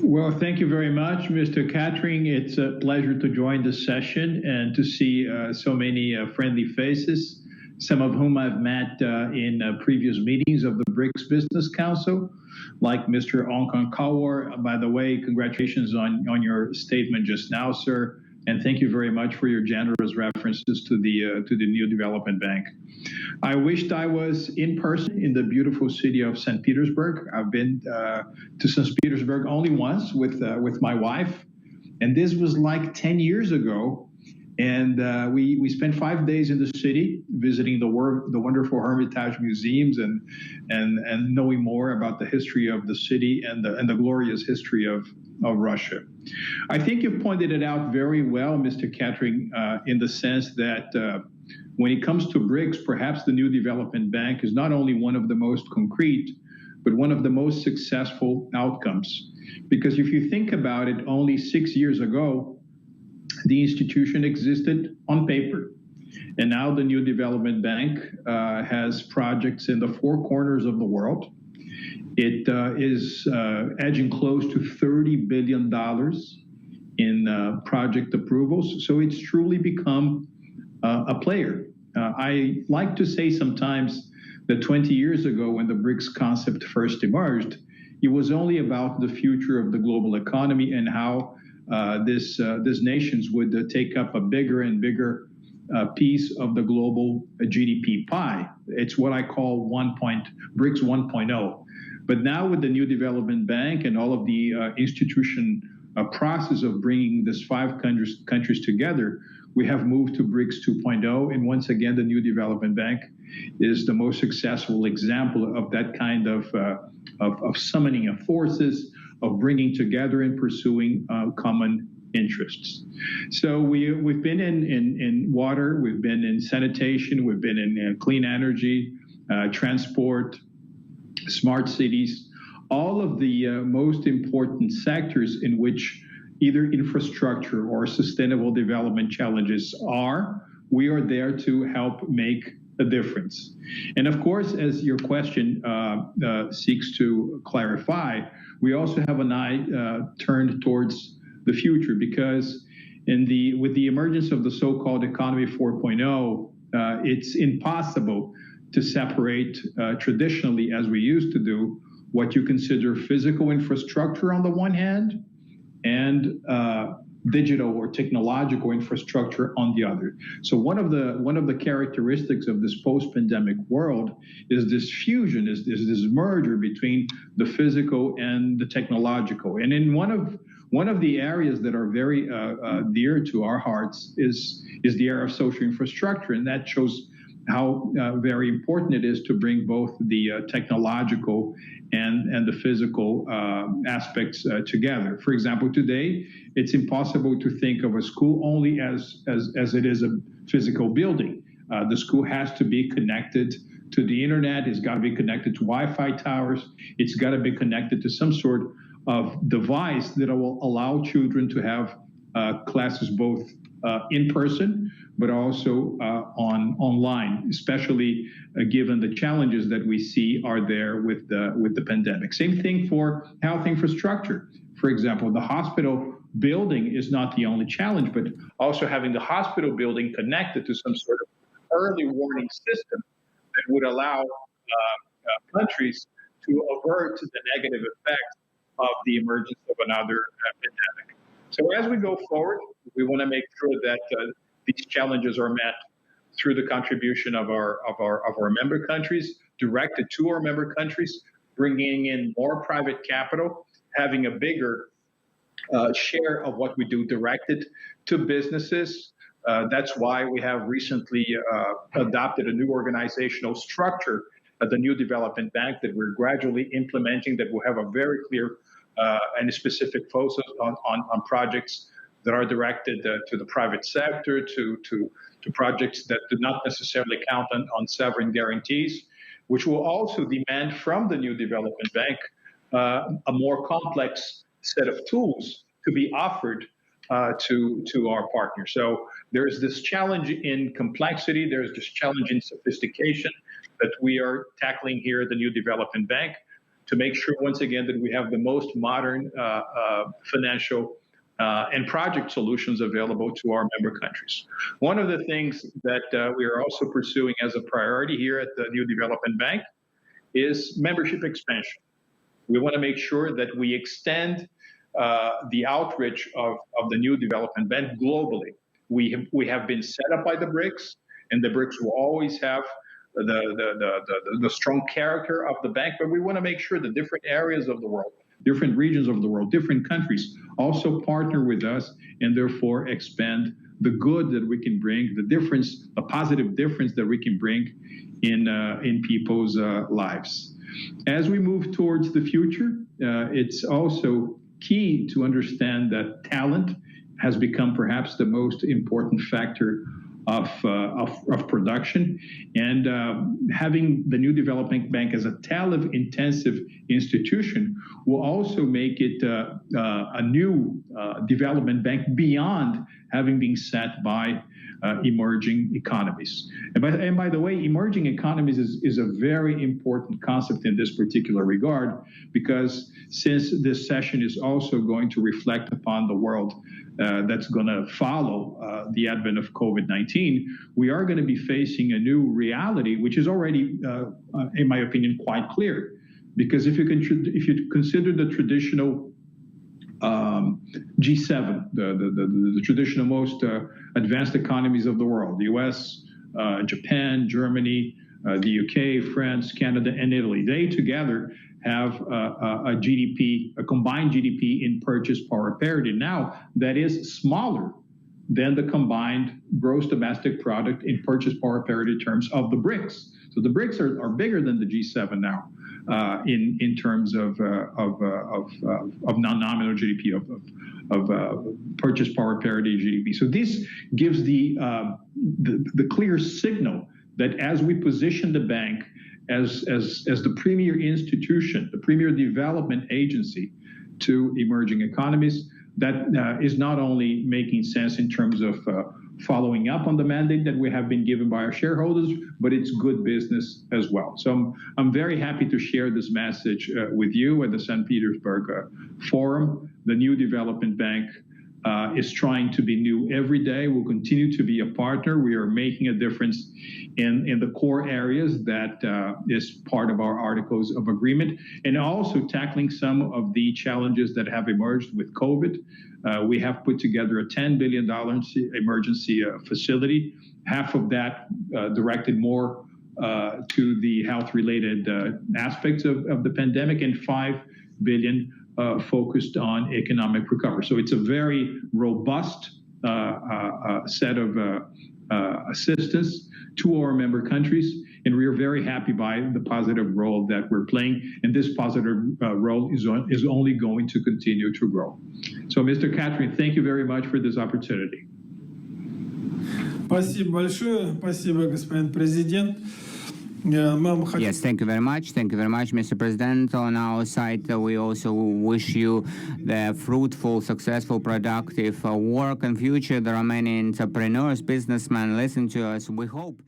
Well, thank you very much, Mr. Catering. It's a pleasure to join this session and to see so many friendly faces, some of whom I've met in previous meetings of the BRICS Business Council, like Mr. Ongkan Kawar. By the way, congratulations on your statement just now, sir. And thank you very much for your generous references to the New Development Bank. I wished I was in person in the beautiful city of St. Petersburg. I've been to St. Petersburg only once with my wife, and this was like 10 years ago. And we spent 5 days in the city visiting the wonderful Hermitage museums and knowing more about the history of the city and the glorious history of Russia. I think you pointed it out very well, Mr. Catering, in the sense that when it comes to BRICS, perhaps the New Development Bank is not only one of the most concrete, but one of the most successful outcomes. Because if you think about it, only 6 years ago, the institution existed on paper. And now the New Development Bank has projects in the four corners of the world. It is edging close to $30 billion in project approvals. So it's truly become a player. I like to say sometimes that 20 years ago, when the BRICS concept first emerged, it was only about the future of the global economy and how these nations would take up a bigger and bigger piece of the global GDP pie. It's what I call BRICS 1.0. But now with the New Development Bank and all of the institution process of bringing these five countries together, we have moved to BRICS 2.0. And once again, the New Development Bank is the most successful example of that kind of summoning of forces, of bringing together and pursuing common interests. So we've been in water, we've been in sanitation, we've been in clean energy, transport, smart cities, all of the most important sectors in which either infrastructure or sustainable development challenges are. We are there to help make a difference. And of course, as your question seeks to clarify, we also have an eye turned towards the future, because with the emergence of the so-called Economy 4.0, it's impossible to separate traditionally, as we used to do, what you consider physical infrastructure on the one hand and digital or technological infrastructure on the other. So one of the characteristics of this post-pandemic world is this fusion, is this merger between the physical and the technological. And in one of the areas that are very dear to our hearts is the area of social infrastructure, and that shows how very important it is to bring both the technological and the physical aspects together. For example, today, it's impossible to think of a school only as it is a physical building. The school has to be connected to the internet, it's got to be connected to Wi-Fi towers, it's got to be connected to some sort of device that will allow children to have classes both in person, but also online, especially given the challenges that we see are there with the pandemic. Same thing for health infrastructure. For example, the hospital building is not the only challenge, but also having the hospital building connected to some sort of early warning system that would allow countries to avert the negative effects of the emergence of another pandemic. So as we go forward, we want to make sure that these challenges are met through the contribution of our member countries, directed to our member countries, bringing in more private capital, having a bigger share of what we do directed to businesses. That's why we have recently adopted a new organizational structure at the New Development Bank that we're gradually implementing, that will have a very clear and a specific focus on projects that are directed to the private sector, to projects that do not necessarily count on sovereign guarantees, which will also demand from the New Development Bank a more complex set of tools to be offered to our partners. So there's this challenge in complexity, there's this challenge in sophistication that we are tackling here at the New Development Bank to make sure, once again, that we have the most modern financial and project solutions available to our member countries. One of the things that we are also pursuing as a priority here at the New Development Bank is membership expansion. We want to make sure that we extend the outreach of the New Development Bank globally. We have been set up by the BRICS, and the BRICS will always have the strong character of the bank, but we want to make sure that different areas of the world, different regions of the world, different countries also partner with us and therefore expand the good that we can bring, the difference, a positive difference that we can bring in people's lives. As we move towards the future, it's also key to understand that talent has become perhaps the most important factor of production, and having the New Development Bank as a talent-intensive institution will also make it a new development bank beyond having been set by emerging economies. And by the way, emerging economies is a very important concept in this particular regard, because since this session is also going to reflect upon the world that's going to follow the advent of COVID-19, we are going to be facing a new reality, which is already, in my opinion, quite clear. Because if you consider the traditional G7, the traditional most advanced economies of the world, the US, Japan, Germany, the UK, France, Canada, and Italy, they together have a GDP, a combined GDP in purchase power parity now that is smaller than the combined gross domestic product in purchase power parity terms of the BRICS. So the BRICS are bigger than the G7 now in terms of non-nominal GDP, of purchase power parity GDP. So this gives the clear signal that as we position the bank as the premier institution, the premier development agency to emerging economies, that is not only making sense in terms of following up on the mandate that we have been given by our shareholders, but it's good business as well. So I'm very happy to share this message with you at the St. Petersburg Forum. The New Development Bank is trying to be new every day. We'll continue to be a partner. We are making a difference in the core areas that is part of our articles of agreement, and also tackling some of the challenges that have emerged with COVID. We have put together a $10 billion emergency facility, half of that directed more to the health-related aspects of the pandemic, and $5 billion focused on economic recovery. So it's a very robust set of assistance to our member countries, and we are very happy by the positive role that we're playing, and this positive role is only going to continue to grow. So, Mr. Catherine, thank you very much for this opportunity. Спасибо большое. Спасибо, господин президент. Yes, thank you very much. Thank you very much, Mr. President. On our side, we also wish you the fruitful, successful, productive work and future. There are many entrepreneurs, businessmen listening to us. We hope